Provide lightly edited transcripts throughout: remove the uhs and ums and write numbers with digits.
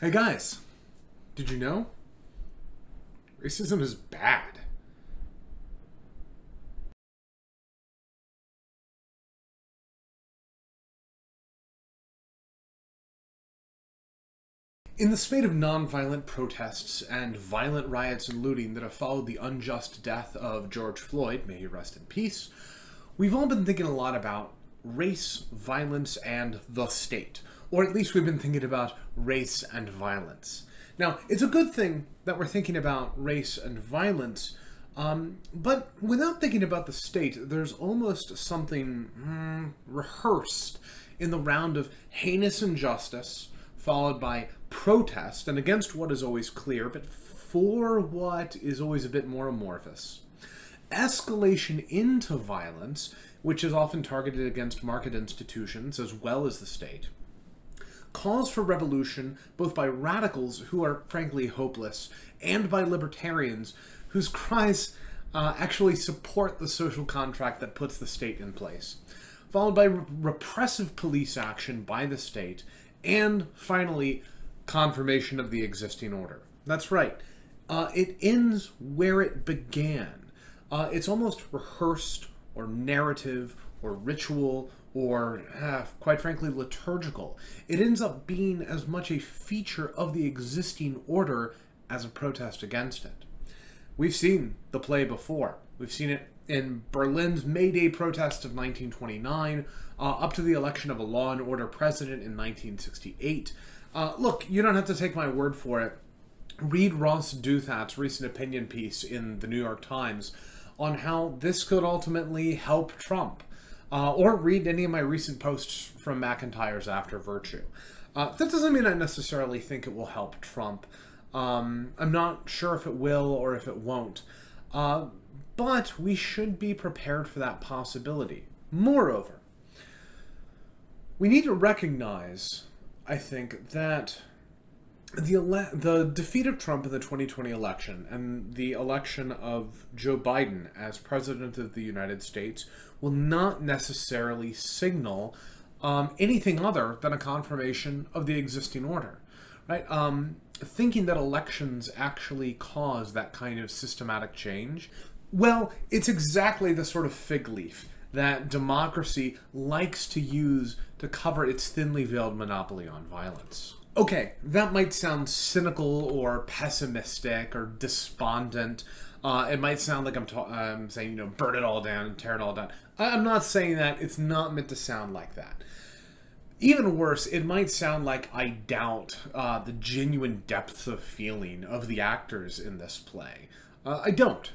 Hey guys, did you know? Racism is bad. In the spate of non-violent protests and violent riots and looting that have followed the unjust death of George Floyd, may he rest in peace, we've all been thinking a lot about race, violence, and the state. Or at least we've been thinking about race and violence. Now, it's a good thing that we're thinking about race and violence, but without thinking about the state, there's almost something rehearsed in the round of heinous injustice, followed by protest, and against what is always clear, but for what is always a bit more amorphous. Escalation into violence, which is often targeted against market institutions as well as the state. Calls for revolution both by radicals who are frankly hopeless and by libertarians whose cries actually support the social contract that puts the state in place, followed by repressive police action by the state, and finally confirmation of the existing order. That's right. It ends where it began. It's almost rehearsed or narrative or ritual or, quite frankly, liturgical. It ends up being as much a feature of the existing order as a protest against it. We've seen the play before. We've seen it in Berlin's May Day protests of 1929, up to the election of a law and order president in 1968. Look, you don't have to take my word for it. Read Ross Douthat's recent opinion piece in the New York Times on how this could ultimately help Trump. Or read any of my recent posts from McIntyre's After Virtue. That doesn't mean I necessarily think it will help Trump. I'm not sure if it will or if it won't. But we should be prepared for that possibility. Moreover, we need to recognize, I think, that the defeat of Trump in the 2020 election and the election of Joe Biden as President of the United States will not necessarily signal anything other than a confirmation of the existing order, right? Thinking that elections actually cause that kind of systematic change, well, it's exactly the sort of fig leaf that democracy likes to use to cover its thinly veiled monopoly on violence. Okay, that might sound cynical or pessimistic or despondent. It might sound like I'm saying, burn it all down and tear it all down. I'm not saying that. It's not meant to sound like that. Even worse, it might sound like I doubt the genuine depth of feeling of the actors in this play. I don't.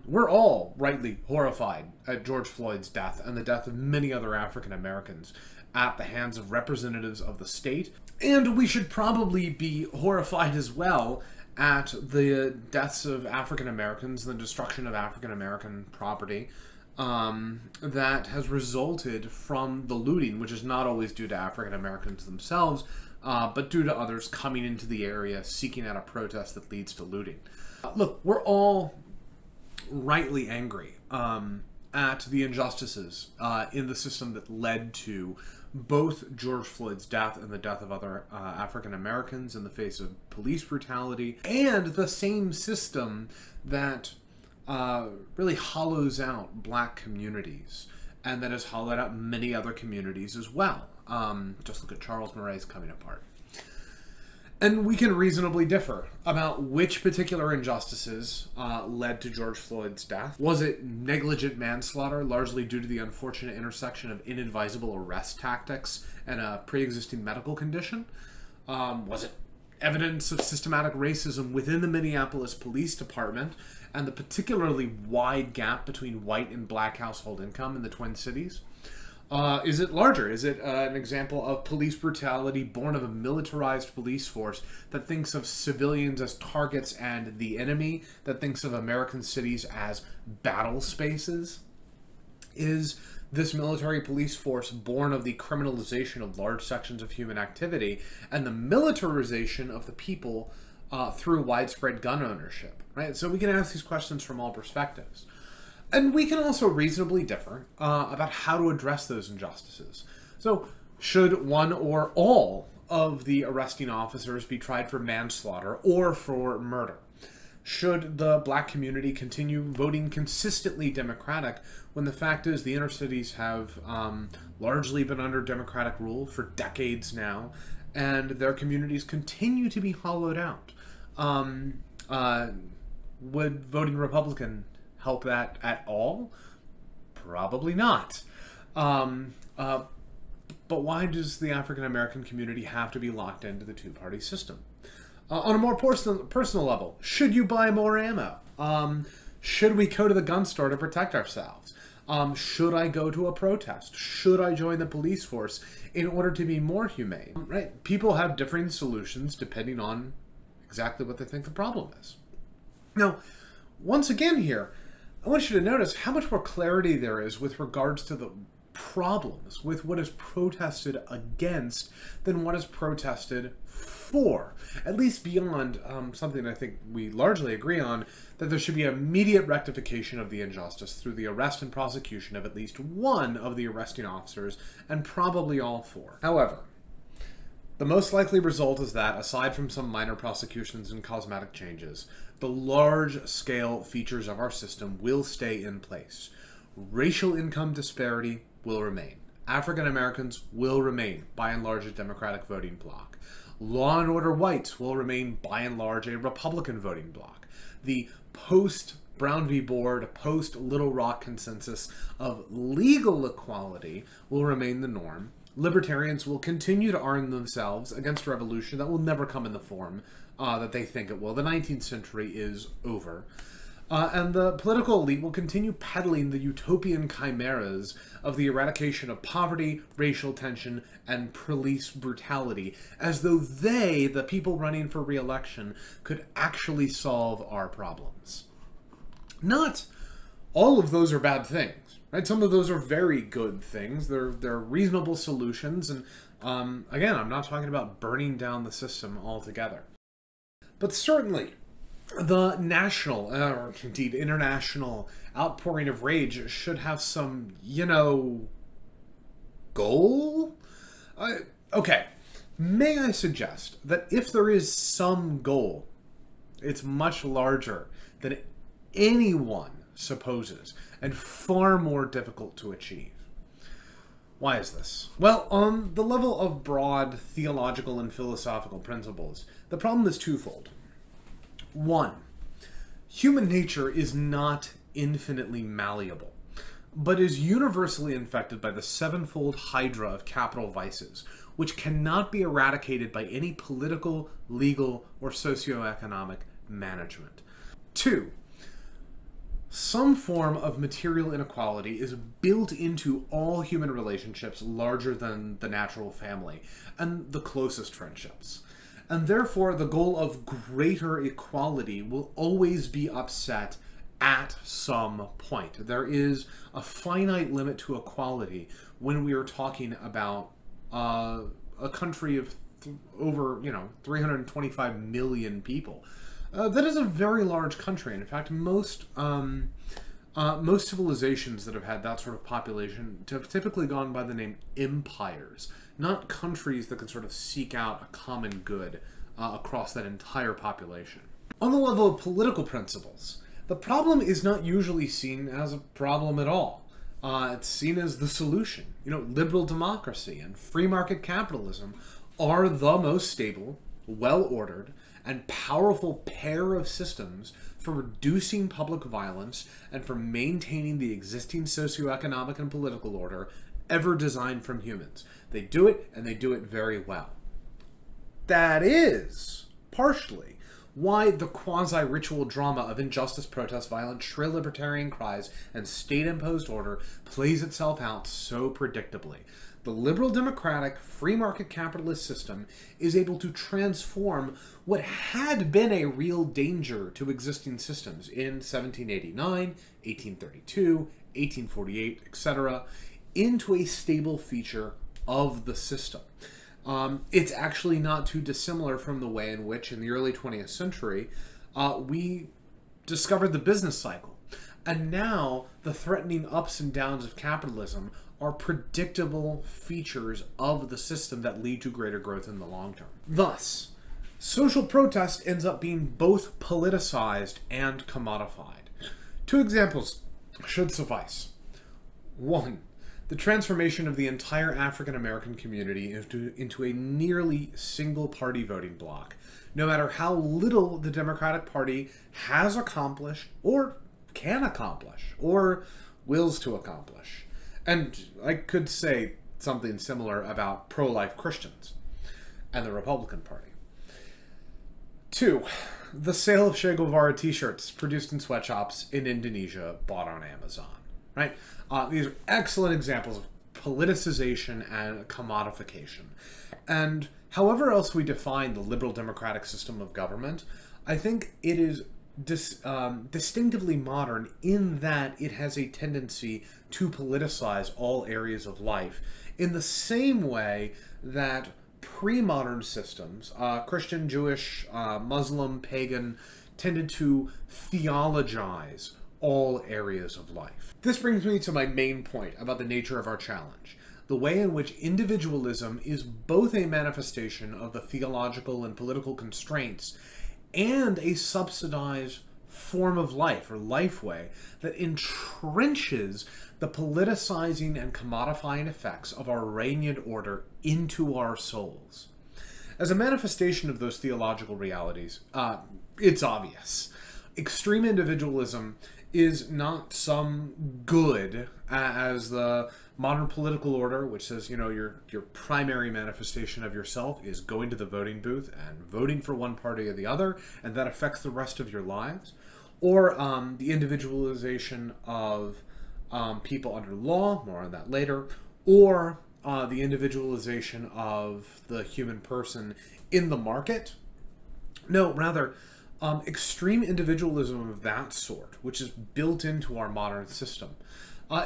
We're all rightly horrified at George Floyd's death and the death of many other African Americans at the hands of representatives of the state. And we should probably be horrified as well at the deaths of African Americans, the destruction of African American property that has resulted from the looting, which is not always due to African Americans themselves, but due to others coming into the area seeking out a protest that leads to looting. Look, we're all rightly angry at the injustices in the system that led to both George Floyd's death and the death of other African Americans in the face of police brutality, and the same system that really hollows out black communities and that has hollowed out many other communities as well. Just look at Charles Murray's coming apart. And we can reasonably differ about which particular injustices led to George Floyd's death. Was it negligent manslaughter, largely due to the unfortunate intersection of inadvisable arrest tactics and a pre-existing medical condition? Was it evidence of systematic racism within the Minneapolis Police Department and the particularly wide gap between white and black household income in the Twin Cities? Is it larger? Is it an example of police brutality born of a militarized police force that thinks of civilians as targets and the enemy, that thinks of American cities as battle spaces? Is this military police force born of the criminalization of large sections of human activity and the militarization of the people through widespread gun ownership? Right? So we can ask these questions from all perspectives. And we can also reasonably differ about how to address those injustices. So should one or all of the arresting officers be tried for manslaughter or for murder? Should the black community continue voting consistently Democratic when the fact is the inner cities have largely been under Democratic rule for decades now, and their communities continue to be hollowed out? Would voting Republican help that at all? Probably not. But why does the African American community have to be locked into the two-party system? On a more personal level, should you buy more ammo? Should we go to the gun store to protect ourselves? Should I go to a protest? Should I join the police force in order to be more humane? Right? People have differing solutions depending on exactly what they think the problem is. Now, once again here, I want you to notice how much more clarity there is with regards to the problems with what is protested against than what is protested for. At least beyond something I think we largely agree on, that there should be immediate rectification of the injustice through the arrest and prosecution of at least one of the arresting officers, and probably all four. However, the most likely result is that, aside from some minor prosecutions and cosmetic changes, the large-scale features of our system will stay in place. Racial income disparity will remain. African Americans will remain, by and large, a Democratic voting bloc. Law and order whites will remain, by and large, a Republican voting bloc. The post-Brown v. Board, post-Little Rock consensus of legal equality will remain the norm. Libertarians will continue to arm themselves against a revolution that will never come in the form that they think it will. The 19th century is over. And the political elite will continue peddling the utopian chimeras of the eradication of poverty, racial tension, and police brutality, as though they, the people running for re-election, could actually solve our problems. Not all of those are bad things, right? Some of those are very good things. They're reasonable solutions, and again, I'm not talking about burning down the system altogether. But certainly, the national, or indeed international, outpouring of rage should have some, goal? Okay, may I suggest that if there is some goal, it's much larger than anyone supposes, and far more difficult to achieve. Why is this? Well, on the level of broad theological and philosophical principles, the problem is twofold. One, human nature is not infinitely malleable, but is universally infected by the sevenfold hydra of capital vices, which cannot be eradicated by any political, legal, or socioeconomic management. Two, some form of material inequality is built into all human relationships larger than the natural family and the closest friendships. And therefore, the goal of greater equality will always be upset at some point. There is a finite limit to equality when we are talking about a country of over, 325 million people. That is a very large country. And in fact, most civilizations that have had that sort of population have typically gone by the name empires, not countries that can sort of seek out a common good across that entire population. On the level of political principles, the problem is not usually seen as a problem at all. It's seen as the solution. Liberal democracy and free market capitalism are the most stable, well-ordered, and powerful pair of systems for reducing public violence and for maintaining the existing socioeconomic and political order ever designed from humans. They do it, and they do it very well. That is, partially, why the quasi-ritual drama of injustice, protest, violence, shrill libertarian cries, and state-imposed order plays itself out so predictably. The liberal democratic free market capitalist system is able to transform what had been a real danger to existing systems in 1789, 1832, 1848, etc., into a stable feature of the system. It's actually not too dissimilar from the way in which, in the early 20th century, we discovered the business cycle. And now, the threatening ups and downs of capitalism are predictable features of the system that lead to greater growth in the long term. Thus, social protest ends up being both politicized and commodified. Two examples should suffice. One, the transformation of the entire African American community into a nearly single-party voting bloc, no matter how little the Democratic Party has accomplished, or can accomplish, or wills to accomplish. And I could say something similar about pro-life Christians and the Republican Party. Two, the sale of Che Guevara t-shirts produced in sweatshops in Indonesia bought on Amazon. Right? These are excellent examples of politicization and commodification. And however else we define the liberal democratic system of government, I think it is distinctively modern in that it has a tendency to politicize all areas of life in the same way that pre-modern systems, Christian, Jewish, Muslim, pagan, tended to theologize all areas of life. This brings me to my main point about the nature of our challenge. The way in which individualism is both a manifestation of the theological and political constraints and a subsidized form of life, or life way, that entrenches the politicizing and commodifying effects of our Regnant order into our souls. As a manifestation of those theological realities, it's obvious. Extreme individualism is not some good as the modern political order, which says, you know, your primary manifestation of yourself is going to the voting booth and voting for one party or the other, and that affects the rest of your lives. Or the individualization of people under law, more on that later, or the individualization of the human person in the market. No, rather, extreme individualism of that sort, which is built into our modern system,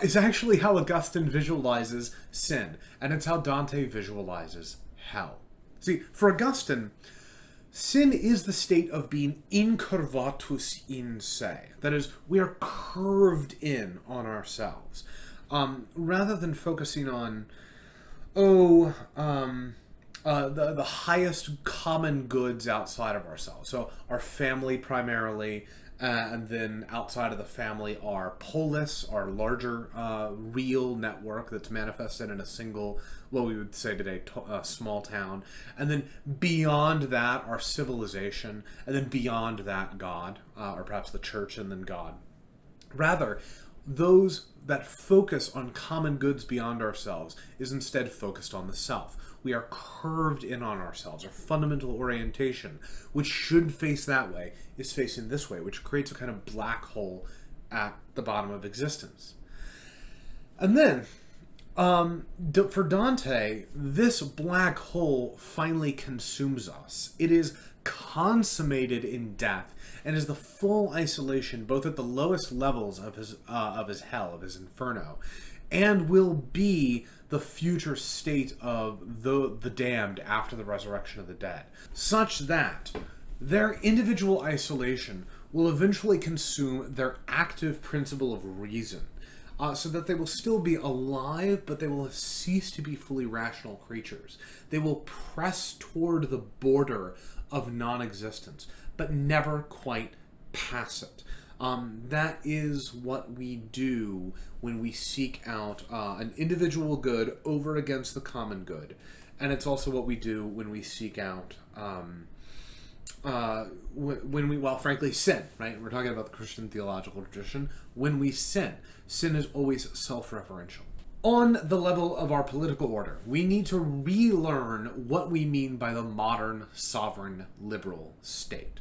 is actually how Augustine visualizes sin, and it's how Dante visualizes hell. See, for Augustine, sin is the state of being incurvatus in se. That is, we are curved in on ourselves. Rather than focusing on, the highest common goods outside of ourselves. So our family primarily, and then outside of the family, our polis, our larger real network that's manifested in a single, what we would say today, small town. And then beyond that, our civilization. And then beyond that, God, or perhaps the church and then God. Rather, those that focus on common goods beyond ourselves is instead focused on the self. We are curved in on ourselves. Our fundamental orientation, which should face that way, is facing this way, which creates a kind of black hole at the bottom of existence. And then, for Dante, this black hole finally consumes us. It is consummated in death, and is the full isolation, both at the lowest levels of his hell, of his inferno, and will be the future state of the damned after the resurrection of the dead, such that their individual isolation will eventually consume their active principle of reason, so that they will still be alive, but they will cease to be fully rational creatures. They will press toward the border of non-existence, but never quite pass it. That is what we do when we seek out an individual good over against the common good. And it's also what we do when we seek out, when we, well, frankly, sin, right? We're talking about the Christian theological tradition. When we sin, sin is always self-referential. On the level of our political order, we need to relearn what we mean by the modern sovereign liberal state.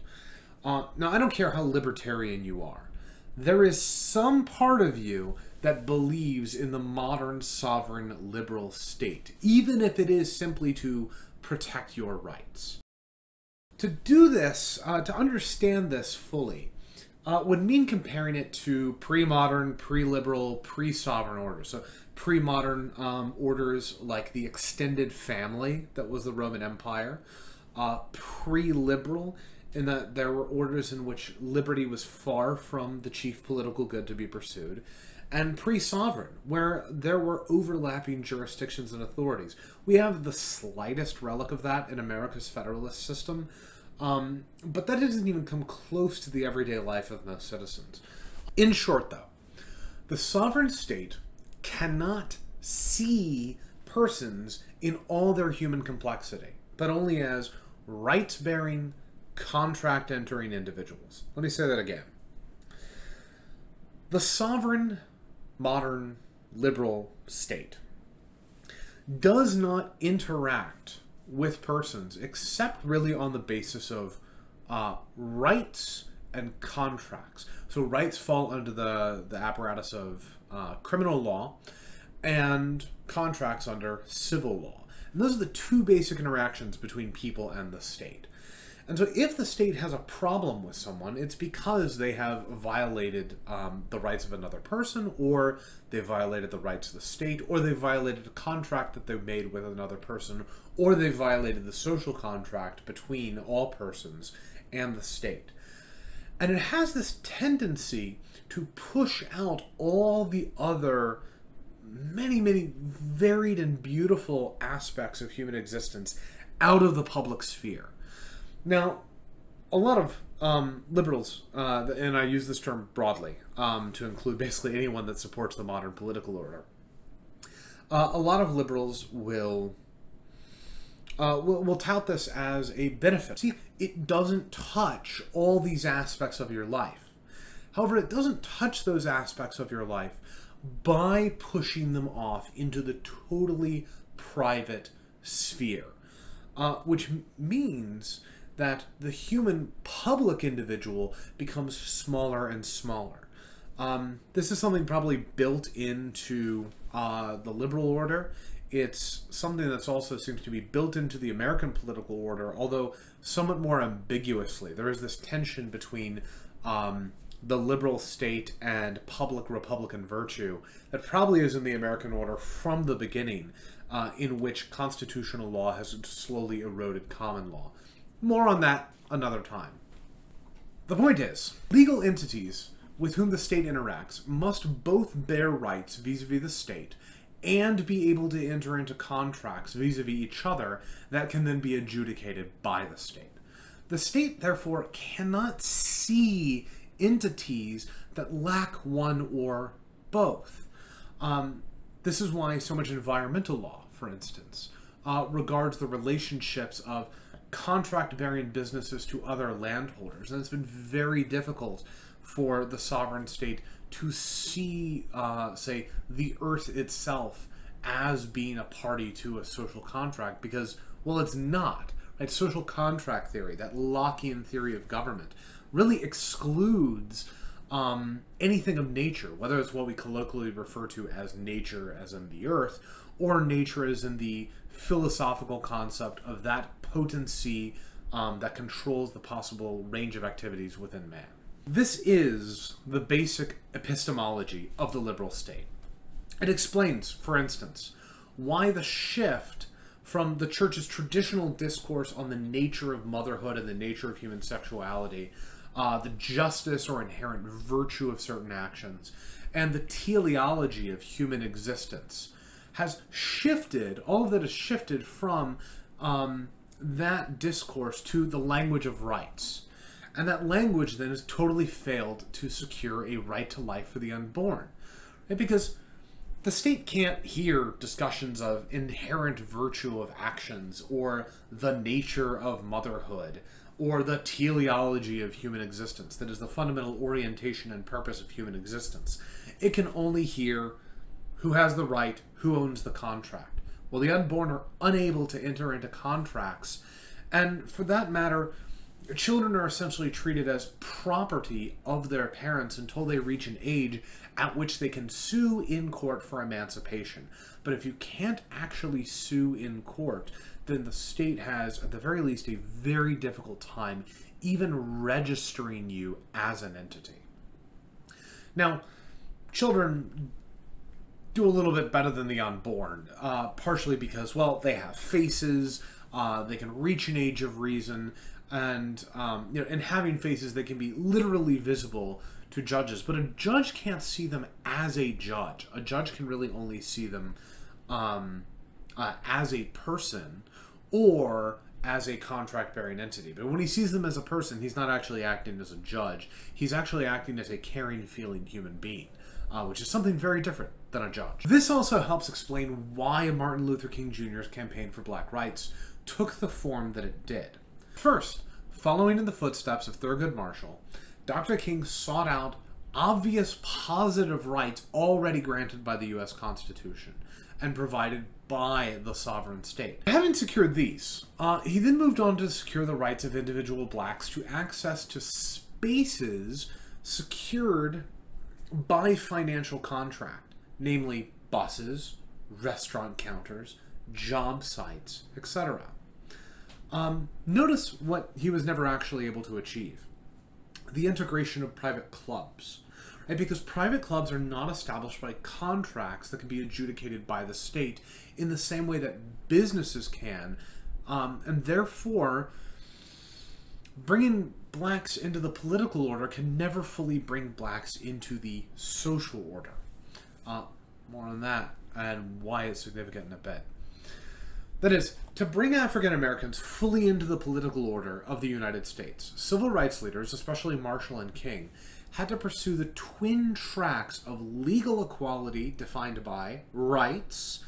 Now, I don't care how libertarian you are. There is some part of you that believes in the modern sovereign liberal state, even if it is simply to protect your rights. To do this, to understand this fully, would mean comparing it to pre-modern, pre-liberal, pre-sovereign orders. So pre-modern orders like the extended family that was the Roman Empire, pre-liberal in that there were orders in which liberty was far from the chief political good to be pursued, and pre-sovereign, where there were overlapping jurisdictions and authorities. We have the slightest relic of that in America's federalist system, but that doesn't even come close to the everyday life of most citizens. In short, though, the sovereign state cannot see persons in all their human complexity, but only as rights-bearing, contract-entering individuals. Let me say that again. The sovereign, modern, liberal state does not interact with persons except really on the basis of rights and contracts. So rights fall under the apparatus of criminal law, and contracts under civil law. And those are the two basic interactions between people and the state. And so if the state has a problem with someone, it's because they have violated the rights of another person, or they violated the rights of the state, or they violated a contract that they made with another person, or they violated the social contract between all persons and the state. And it has this tendency to push out all the other many, many varied and beautiful aspects of human existence out of the public sphere. Now, a lot of liberals, and I use this term broadly to include basically anyone that supports the modern political order, a lot of liberals will tout this as a benefit. See, it doesn't touch all these aspects of your life. However, it doesn't touch those aspects of your life by pushing them off into the totally private sphere, which means that the human public individual becomes smaller and smaller. This is something probably built into the liberal order. It's something that's also seems to be built into the American political order, although somewhat more ambiguously. There is this tension between the liberal state and public Republican virtue that probably is in the American order from the beginning, in which constitutional law has slowly eroded common law. More on that another time. The point is, legal entities with whom the state interacts must both bear rights vis-a-vis the state and be able to enter into contracts vis-a-vis each other that can then be adjudicated by the state. The state, therefore, cannot see entities that lack one or both. This is why so much environmental law, for instance, regards the relationships of contract-bearing businesses to other landholders. And it's been very difficult for the sovereign state to see, say, the earth itself as being a party to a social contract because, well, it's not. Right? Social contract theory, that Lockean theory of government, really excludes anything of nature, whether it's what we colloquially refer to as nature as in the earth, or nature as in the philosophical concept of that potency that controls the possible range of activities within man. This is the basic epistemology of the liberal state. It explains, for instance, why the shift from the church's traditional discourse on the nature of motherhood and the nature of human sexuality, the justice or inherent virtue of certain actions, and the teleology of human existence has shifted, all of that has shifted from that discourse to the language of rights. And that language then has totally failed to secure a right to life for the unborn. Right? Because the state can't hear discussions of inherent virtue of actions, or the nature of motherhood, or the teleology of human existence, that is the fundamental orientation and purpose of human existence. It can only hear who has the right, who owns the contract. Well, the unborn are unable to enter into contracts, and for that matter, children are essentially treated as property of their parents until they reach an age at which they can sue in court for emancipation. But if you can't actually sue in court, then the state has, at the very least, a very difficult time even registering you as an entity. Now, children do a little bit better than the unborn, partially because, well, they have faces, they can reach an age of reason, and having faces that can be literally visible to judges, but a judge can't see them as a judge. A judge can really only see them as a person or as a contract-bearing entity. But when he sees them as a person, he's not actually acting as a judge. He's actually acting as a caring, feeling human being, which is something very different than a judge. This also helps explain why Martin Luther King Jr.'s campaign for black rights took the form that it did. First, following in the footsteps of Thurgood Marshall, Dr. King sought out obvious positive rights already granted by the U.S. Constitution and provided by the sovereign state. Having secured these, he then moved on to secure the rights of individual blacks to access to spaces secured by financial contract, namely buses, restaurant counters, job sites, etc. Notice what he was never actually able to achieve: the integration of private clubs. Right? Because private clubs are not established by contracts that can be adjudicated by the state in the same way that businesses can, and therefore bringing blacks into the political order can never fully bring blacks into the social order. More on that and why it's significant in a bit. That is, to bring African Americans fully into the political order of the United States, civil rights leaders, especially Marshall and King, had to pursue the twin tracks of legal equality defined by rights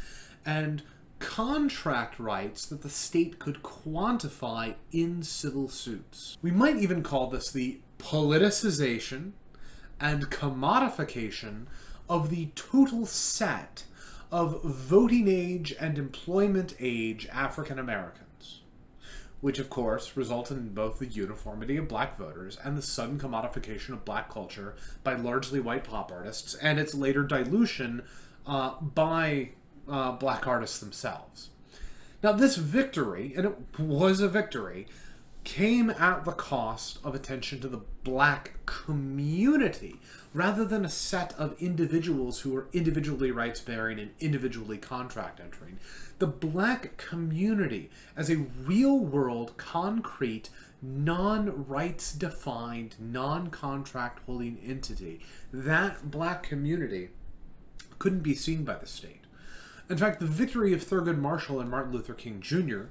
and contract rights that the state could quantify in civil suits. We might even call this the politicization and commodification of the total set of voting age and employment age African Americans, which of course resulted in both the uniformity of black voters and the sudden commodification of black culture by largely white pop artists, and its later dilution by black artists themselves. Now this victory, and it was a victory, came at the cost of attention to the black community rather than a set of individuals who were individually rights-bearing and individually contract-entering. The black community as a real-world, concrete, non-rights-defined, non-contract-holding entity, that black community couldn't be seen by the state. In fact, the victory of Thurgood Marshall and Martin Luther King Jr.,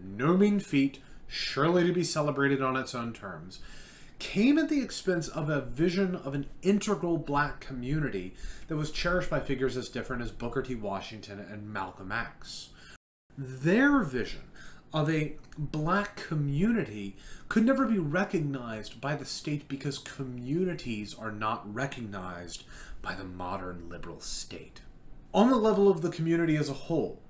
no mean feat, surely to be celebrated on its own terms, came at the expense of a vision of an integral black community that was cherished by figures as different as Booker T. Washington and Malcolm X. Their vision of a black community could never be recognized by the state because communities are not recognized by the modern liberal state. On the level of the community as a whole,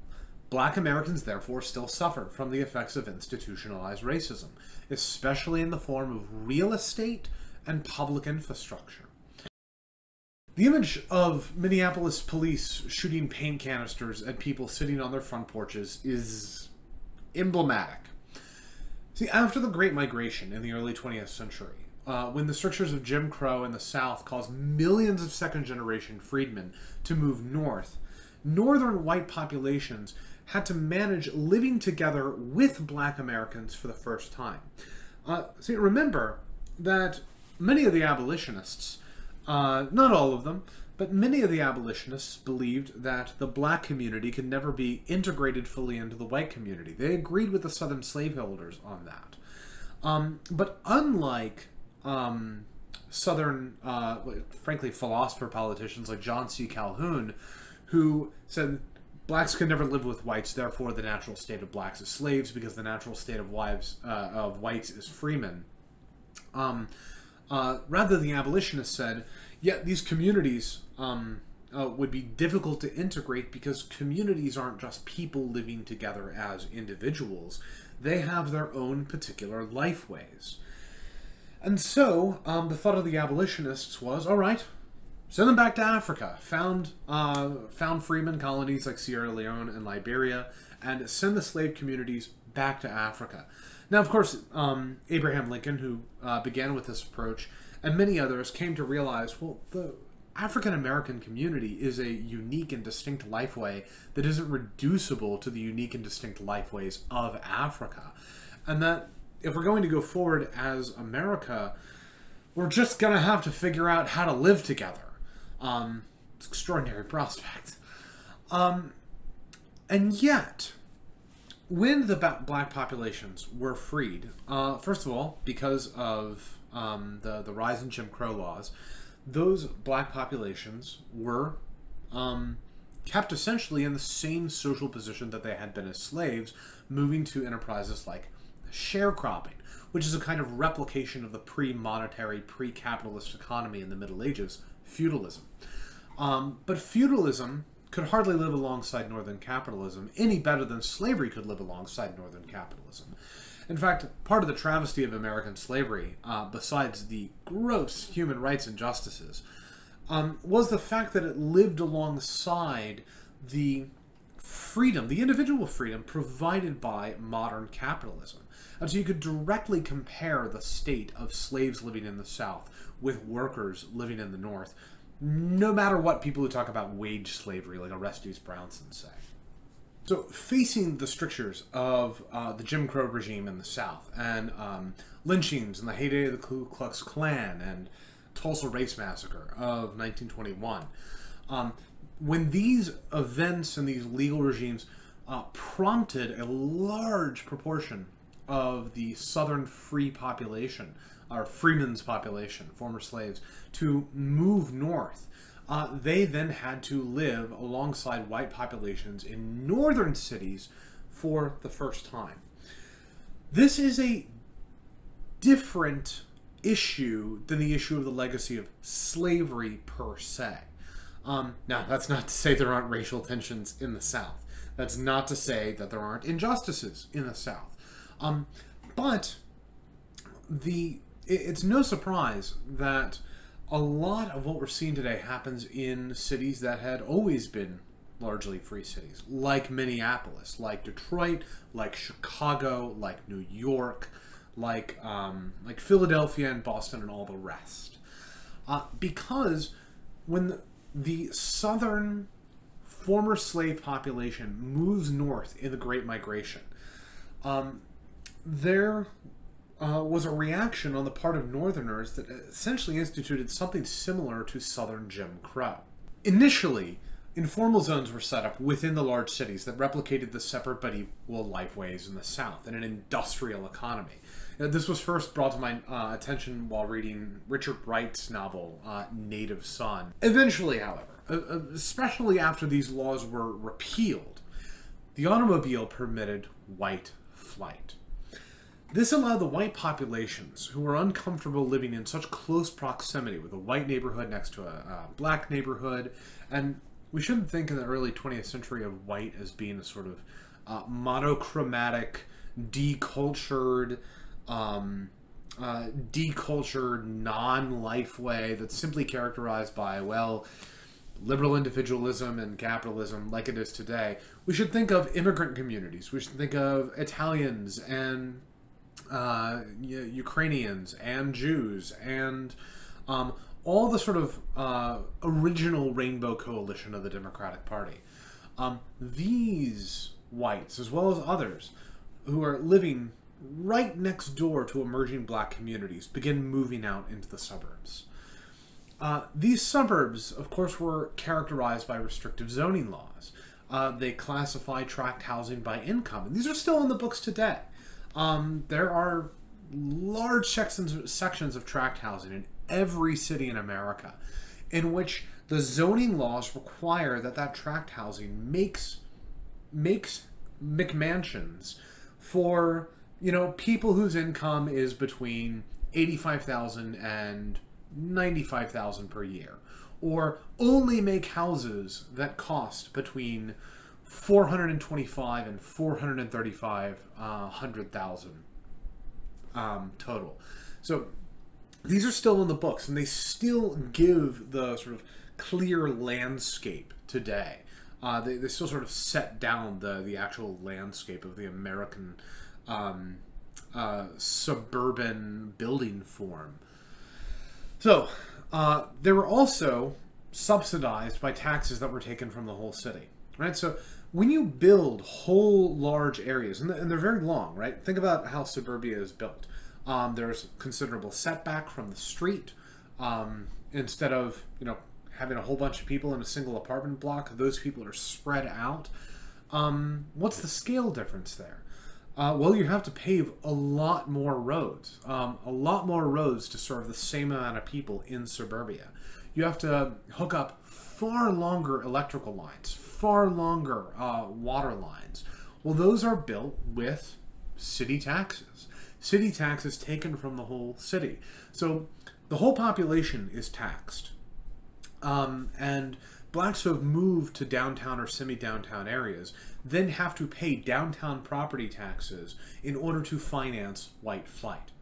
black Americans therefore still suffer from the effects of institutionalized racism, especially in the form of real estate and public infrastructure. The image of Minneapolis police shooting paint canisters at people sitting on their front porches is emblematic. See, after the Great Migration in the early 20th century, when the strictures of Jim Crow in the South caused millions of second-generation freedmen to move north, northern white populations had to manage living together with black Americans for the first time. See, remember that many of the abolitionists, not all of them, but many of the abolitionists believed that the black community could never be integrated fully into the white community. They agreed with the Southern slaveholders on that. But unlike Southern, frankly, philosopher politicians like John C. Calhoun, who said blacks could never live with whites, therefore the natural state of blacks is slaves because the natural state of whites is freemen. Rather, the abolitionists said, yeah, these communities would be difficult to integrate because communities aren't just people living together as individuals. They have their own particular lifeways. And so, the thought of the abolitionists was, all right, send them back to Africa. Found freeman colonies like Sierra Leone and Liberia, and send the slave communities back to Africa. Now, of course, Abraham Lincoln, who began with this approach, and many others came to realize, well, the African-American community is a unique and distinct lifeway that isn't reducible to the unique and distinct lifeways of Africa. And that if we're going to go forward as America, we're just going to have to figure out how to live together. It's an extraordinary prospect. And yet, when the black populations were freed, first of all, because of the rise in Jim Crow laws, those black populations were kept essentially in the same social position that they had been as slaves, moving to enterprises like sharecropping, which is a kind of replication of the pre-monetary, pre-capitalist economy in the Middle Ages, feudalism. But feudalism could hardly live alongside northern capitalism any better than slavery could live alongside northern capitalism. In fact, part of the travesty of American slavery, besides the gross human rights injustices, was the fact that it lived alongside the freedom, the individual freedom provided by modern capitalism. And so you could directly compare the state of slaves living in the South with workers living in the North, no matter what people who talk about wage slavery, like Orestes Brownson, say. So, facing the strictures of the Jim Crow regime in the South, and lynchings in the heyday of the Ku Klux Klan and Tulsa Race Massacre of 1921, when these events and these legal regimes prompted a large proportion of the Southern free population, or freemen's population, former slaves, to move north, they then had to live alongside white populations in northern cities for the first time. This is a different issue than the issue of the legacy of slavery per se. Now, that's not to say there aren't racial tensions in the South. That's not to say that there aren't injustices in the South. But it's no surprise that a lot of what we're seeing today happens in cities that had always been largely free cities, like Minneapolis, like Detroit, like Chicago, like New York, like Philadelphia and Boston and all the rest. Because when the southern former slave population moves north in the Great Migration, there was a reaction on the part of Northerners that essentially instituted something similar to Southern Jim Crow. Initially, informal zones were set up within the large cities that replicated the separate but equal lifeways in the South and an industrial economy. This was first brought to my attention while reading Richard Wright's novel, Native Son. Eventually, however, especially after these laws were repealed, the automobile permitted white flight. This allowed the white populations, who were uncomfortable living in such close proximity with a white neighborhood next to a black neighborhood, and we shouldn't think in the early 20th century of white as being a sort of monochromatic, decultured, non-life way that's simply characterized by, well, liberal individualism and capitalism like it is today. We should think of immigrant communities. We should think of Italians and Ukrainians and Jews and all the sort of original rainbow coalition of the Democratic Party. These whites, as well as others, who are living right next door to emerging black communities, begin moving out into the suburbs. These suburbs, of course, were characterized by restrictive zoning laws. They classify tract housing by income, and these are still in the books today. There are large sections of tract housing in every city in America in which the zoning laws require that tract housing makes McMansions for, people whose income is between $85,000 and $95,000 per year, or only make houses that cost between $425,000 and $435,000 total. So these are still in the books, and they still give the sort of clear landscape today. They still sort of set down the actual landscape of the American suburban building form. So they were also subsidized by taxes that were taken from the whole city, right? So when you build whole large areas, and they're very long, right? Think about how suburbia is built. There's considerable setback from the street. Instead of, having a whole bunch of people in a single apartment block, those people are spread out. What's the scale difference there? Well, you have to pave a lot more roads. To serve the same amount of people in suburbia. You have to hook up far longer electrical lines, far longer water lines. Well, those are built with city taxes. City taxes taken from the whole city. So the whole population is taxed. And blacks who have moved to downtown or semi-downtown areas then have to pay downtown property taxes in order to finance white flight.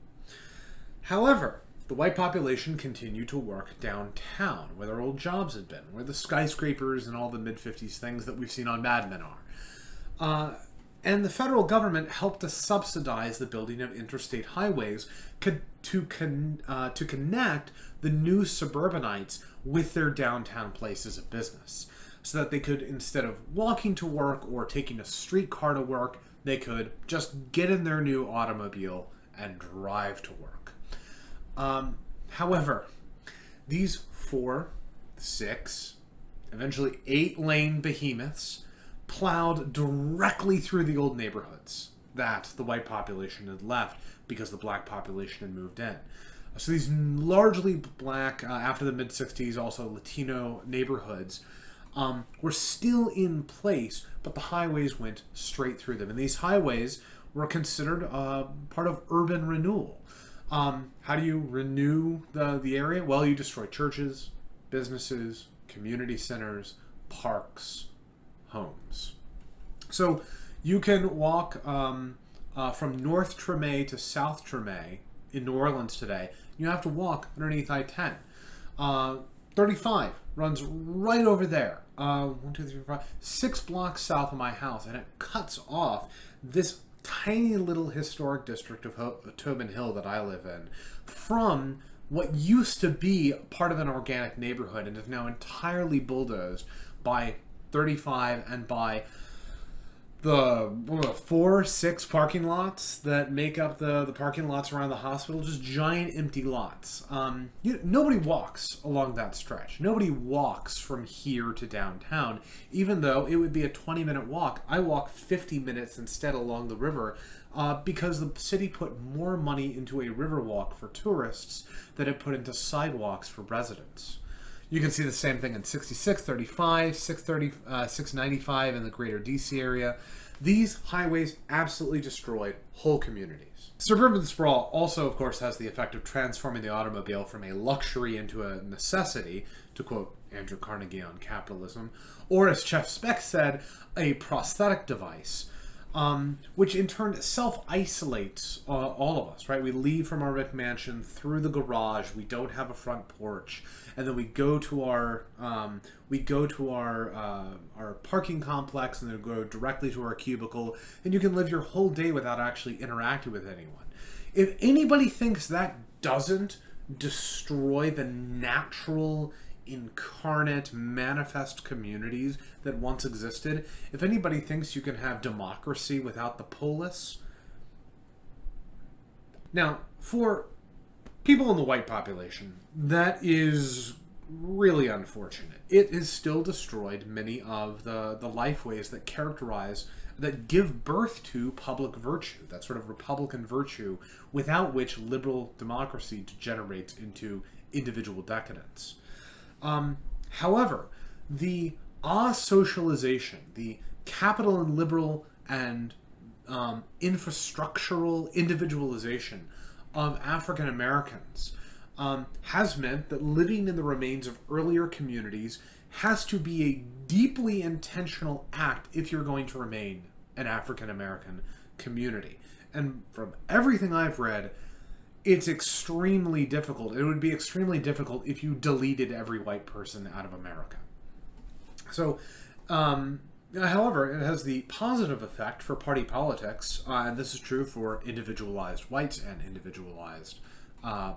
However, the white population continued to work downtown, where their old jobs had been, where the skyscrapers and all the mid-50s things that we've seen on Mad Men are. And the federal government helped to subsidize the building of interstate highways to connect the new suburbanites with their downtown places of business, so that they could, instead of walking to work or taking a streetcar to work, they could just get in their new automobile and drive to work. However, these 4, 6, eventually 8-lane behemoths plowed directly through the old neighborhoods that the white population had left because the black population had moved in. So these largely black, after the mid-60s, also Latino neighborhoods were still in place, but the highways went straight through them. And these highways were considered part of urban renewal. How do you renew the area? Well, you destroy churches, businesses, community centers, parks, homes. So you can walk from North Treme to South Treme in New Orleans today. You have to walk underneath I-10. 35 runs right over there. 1, 2, 3, 4, 5, 6 blocks south of my house, and it cuts off this tiny little historic district of Tobin Hill that I live in from what used to be part of an organic neighborhood and is now entirely bulldozed by 35 and by the 4, 6 parking lots that make up the parking lots around the hospital. Just giant empty lots. Nobody walks along that stretch. Nobody walks from here to downtown, even though it would be a 20-minute walk. I walk 50 minutes instead along the river because the city put more money into a river walk for tourists than it put into sidewalks for residents. You can see the same thing in 66, 35, 630, 695 in the greater DC area. These highways absolutely destroyed whole communities. Suburban sprawl also, of course, has the effect of transforming the automobile from a luxury into a necessity, to quote Andrew Carnegie on capitalism, or as Jeff Speck said, a prosthetic device. Which in turn self-isolates all of us, right? We leave from our McMansion through the garage. We don't have a front porch, and then we go to our parking complex, and then go directly to our cubicle. And you can live your whole day without actually interacting with anyone. If anybody thinks that doesn't destroy the natural, incarnate, manifest communities that once existed, if anybody thinks you can have democracy without the polis. Now, for people in the white population, that is really unfortunate. It has still destroyed many of the lifeways that give birth to public virtue, that sort of Republican virtue, without which liberal democracy degenerates into individual decadence. However, the asocialization, the capital and liberal and infrastructural individualization of African Americans has meant that living in the remains of earlier communities has to be a deeply intentional act if you're going to remain an African American community. And from everything I've read, it's extremely difficult. It would be extremely difficult if you deleted every white person out of America. So, however, it has the positive effect for party politics, and this is true for individualized whites and individualized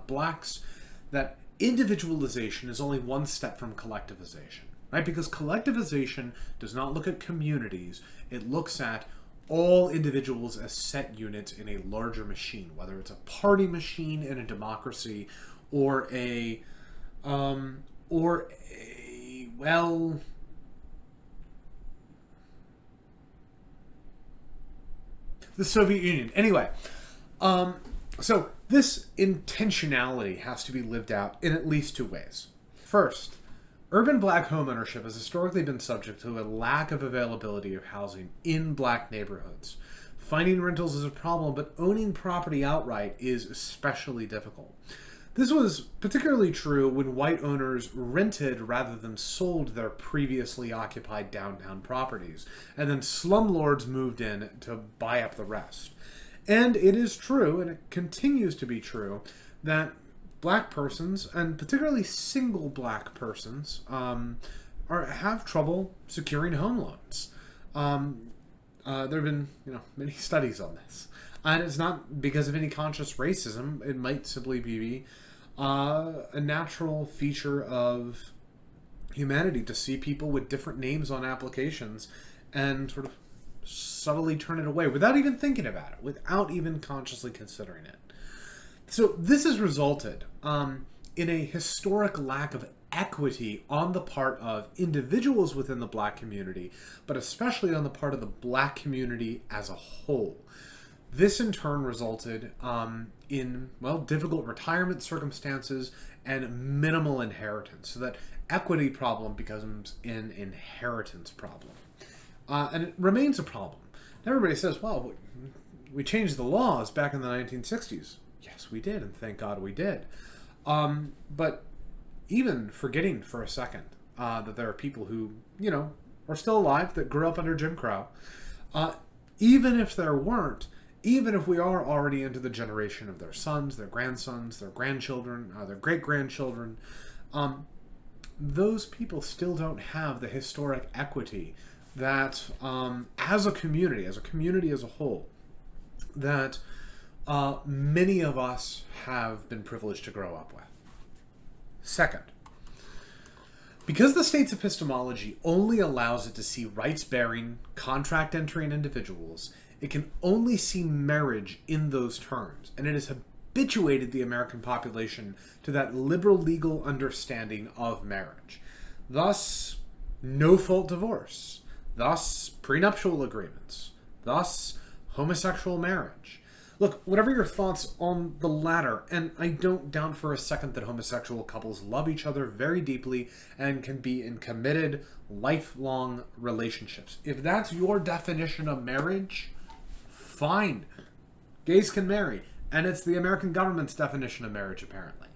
blacks, that individualization is only one step from collectivization, right? Because collectivization does not look at communities, it looks at all individuals as set units in a larger machine, whether it's a party machine in a democracy or well, the Soviet Union. Anyway, so this intentionality has to be lived out in at least two ways. First, urban black homeownership has historically been subject to a lack of availability of housing in black neighborhoods. Finding rentals is a problem, but owning property outright is especially difficult. This was particularly true when white owners rented rather than sold their previously occupied downtown properties, and then slumlords moved in to buy up the rest. And it is true, and it continues to be true, that black persons, and particularly single black persons, have trouble securing home loans. There have been, many studies on this. And it's not because of any conscious racism. It might simply be a natural feature of humanity to see people with different names on applications and sort of subtly turn it away without even thinking about it, without even consciously considering it. So this has resulted in a historic lack of equity on the part of individuals within the black community, but especially on the part of the black community as a whole. This in turn resulted in, difficult retirement circumstances and minimal inheritance, so that equity problem becomes an inheritance problem. And it remains a problem. Everybody says, well, we changed the laws back in the 1960s. Yes, we did, and thank God we did. But even forgetting for a second that there are people who, are still alive that grew up under Jim Crow, even if there weren't, even if we are already into the generation of their sons, their grandsons, their grandchildren, their great-grandchildren, those people still don't have the historic equity that, as a community as a whole, that many of us have been privileged to grow up with. Second, because the state's epistemology only allows it to see rights-bearing, contract-entering individuals, it can only see marriage in those terms, and it has habituated the American population to that liberal legal understanding of marriage. Thus, no-fault divorce. Thus, prenuptial agreements. Thus, homosexual marriage. Look, whatever your thoughts on the latter, and I don't doubt for a second that homosexual couples love each other very deeply and can be in committed, lifelong relationships. If that's your definition of marriage, fine. Gays can marry. And it's the American government's definition of marriage, apparently.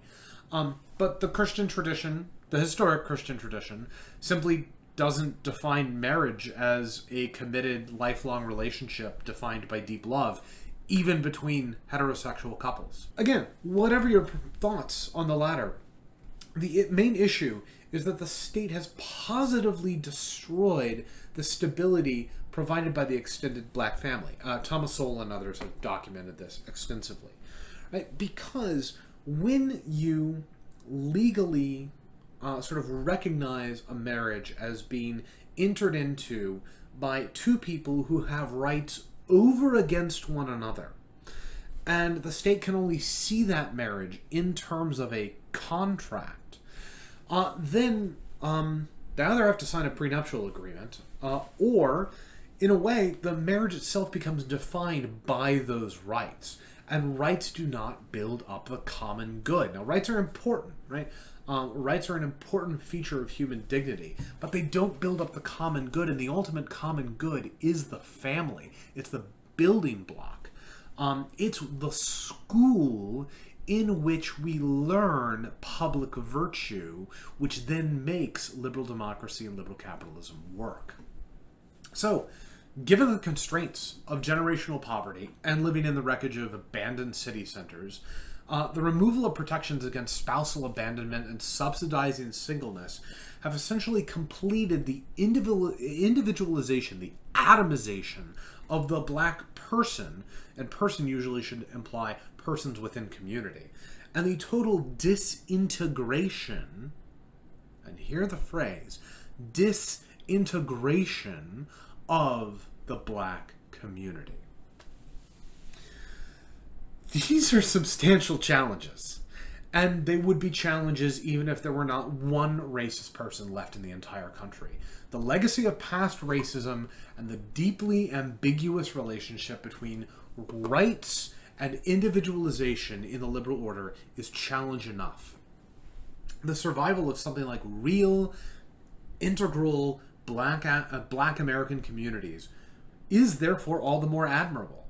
But the Christian tradition, the historic Christian tradition, simply doesn't define marriage as a committed, lifelong relationship defined by deep love, even between heterosexual couples. Again, whatever your thoughts on the latter, the main issue is that the state has positively destroyed the stability provided by the extended black family. Thomas Sowell and others have documented this extensively. Right? Because when you legally sort of recognize a marriage as being entered into by two people who have rights over against one another, and the state can only see that marriage in terms of a contract, then they either have to sign a prenuptial agreement, or, in a way, the marriage itself becomes defined by those rights. And rights do not build up the common good. Now, rights are important, right? Rights are an important feature of human dignity, but they don't build up the common good, and the ultimate common good is the family. It's the building block. It's the school in which we learn public virtue, which then makes liberal democracy and liberal capitalism work. So, given the constraints of generational poverty and living in the wreckage of abandoned city centers, the removal of protections against spousal abandonment and subsidizing singleness have essentially completed the individualization, the atomization of the black person, and person usually should imply persons within community, and the total disintegration, and hear the phrase, disintegration of the black community. These are substantial challenges, and they would be challenges even if there were not one racist person left in the entire country. The legacy of past racism and the deeply ambiguous relationship between rights and individualization in the liberal order is challenge enough. The survival of something like real, integral Black American communities is therefore all the more admirable.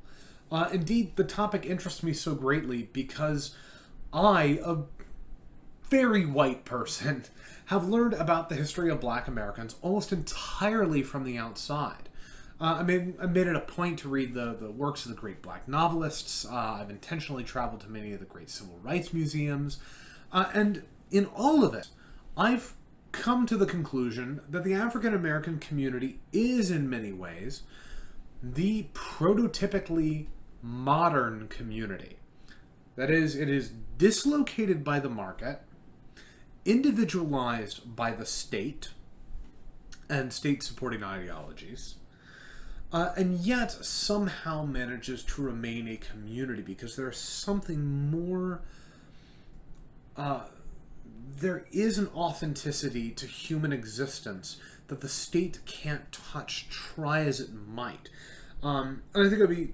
Indeed, the topic interests me so greatly because I, a very white person, have learned about the history of Black Americans almost entirely from the outside. I made it a point to read the works of the great Black novelists. I've intentionally traveled to many of the great civil rights museums. And in all of it, I've come to the conclusion that the African American community is, in many ways, the prototypically modern community. That is, it is dislocated by the market, individualized by the state and state-supporting ideologies, and yet somehow manages to remain a community because there's something more. There is an authenticity to human existence that the state can't touch, try as it might. And I think it would be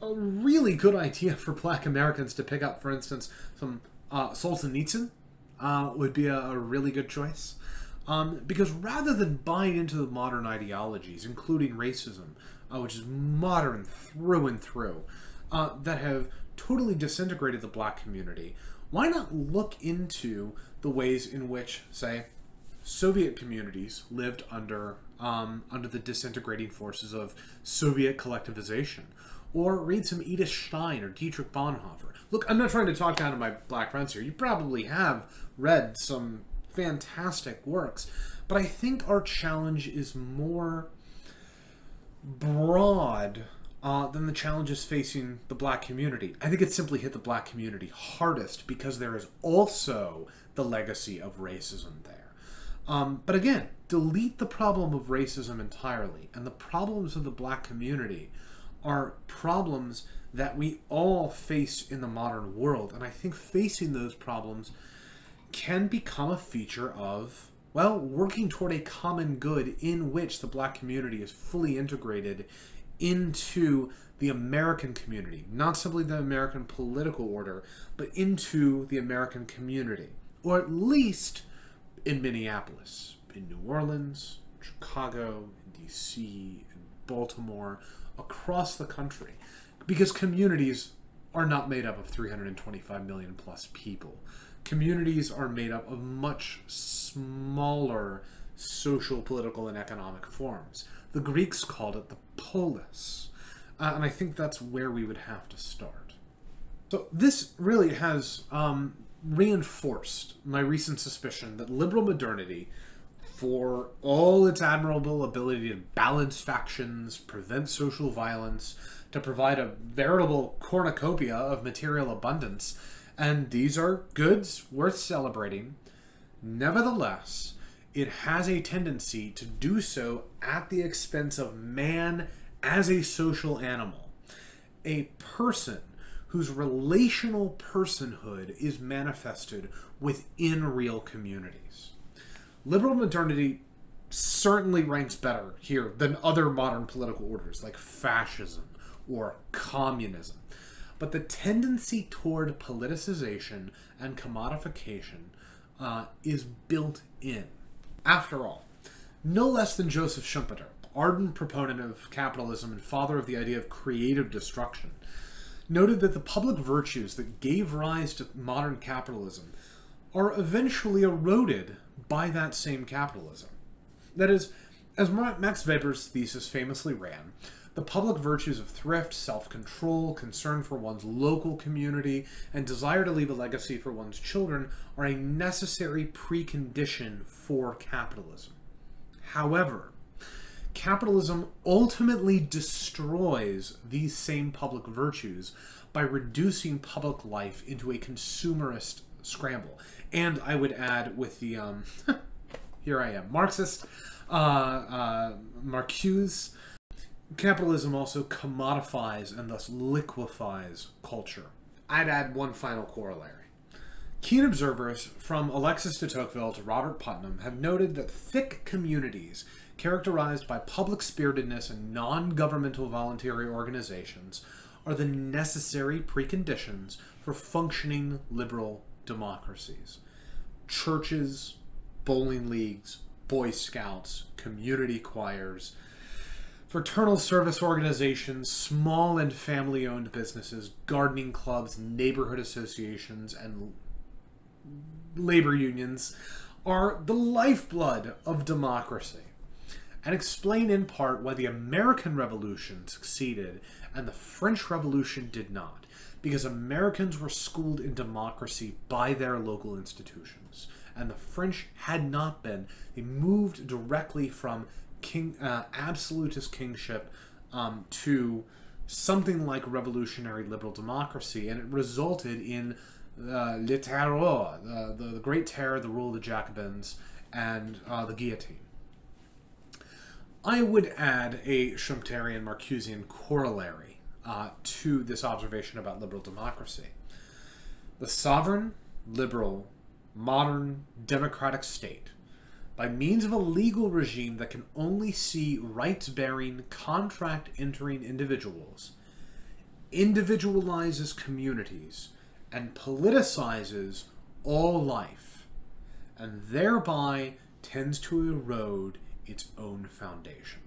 a really good idea for Black Americans to pick up, for instance, some Solzhenitsyn would be a really good choice. Because rather than buying into the modern ideologies, including racism, which is modern through and through, that have totally disintegrated the Black community, why not look into the ways in which, say, Soviet communities lived under the disintegrating forces of Soviet collectivization? Or read some Edith Stein or Dietrich Bonhoeffer. Look, I'm not trying to talk down to my Black friends here. You probably have read some fantastic works. But I think our challenge is more broad than the challenges facing the Black community. I think it simply hit the Black community hardest because there is also the legacy of racism there. But again, delete the problem of racism entirely, and the problems of the Black community are problems that we all face in the modern world. And I think facing those problems can become a feature of, well, working toward a common good in which the Black community is fully integrated into the American community, not simply the American political order, but into the American community, or at least in Minneapolis, in New Orleans, Chicago, in DC, in Baltimore, across the country, because communities are not made up of 325 million plus people. Communities are made up of much smaller social, political, and economic forms. The Greeks called it the polis, and I think that's where we would have to start. So this really has reinforced my recent suspicion that liberal modernity, for all its admirable ability to balance factions, prevent social violence, to provide a veritable cornucopia of material abundance, and these are goods worth celebrating, nevertheless, it has a tendency to do so at the expense of man as a social animal, a person whose relational personhood is manifested within real communities. Liberal modernity certainly ranks better here than other modern political orders like fascism or communism. But the tendency toward politicization and commodification is built in. After all, no less than Joseph Schumpeter, ardent proponent of capitalism and father of the idea of creative destruction, noted that the public virtues that gave rise to modern capitalism are eventually eroded by that same capitalism. That is, as Max Weber's thesis famously ran, the public virtues of thrift, self-control, concern for one's local community, and desire to leave a legacy for one's children are a necessary precondition for capitalism. However, capitalism ultimately destroys these same public virtues by reducing public life into a consumerist scramble. And I would add with the, here I am, Marxist, Marcuse, Capitalism also commodifies and thus liquefies culture. I'd add one final corollary. Keen observers, from Alexis de Tocqueville to Robert Putnam, have noted that thick communities characterized by public-spiritedness and non-governmental voluntary organizations are the necessary preconditions for functioning liberal democracies. Churches, bowling leagues, Boy Scouts, community choirs, fraternal service organizations, small and family-owned businesses, gardening clubs, neighborhood associations, and labor unions are the lifeblood of democracy, and explain in part why the American Revolution succeeded and the French Revolution did not, because Americans were schooled in democracy by their local institutions, and the French had not been. They moved directly from absolutist kingship to something like revolutionary liberal democracy, and it resulted in Le Terror, the Great Terror, the rule of the Jacobins, and the guillotine. I would add a Schumpeterian Marcusean corollary to this observation about liberal democracy. The sovereign, liberal, modern, democratic state, by means of a legal regime that can only see rights-bearing, contract-entering individuals, individualizes communities, and politicizes all life, and thereby tends to erode its own foundation.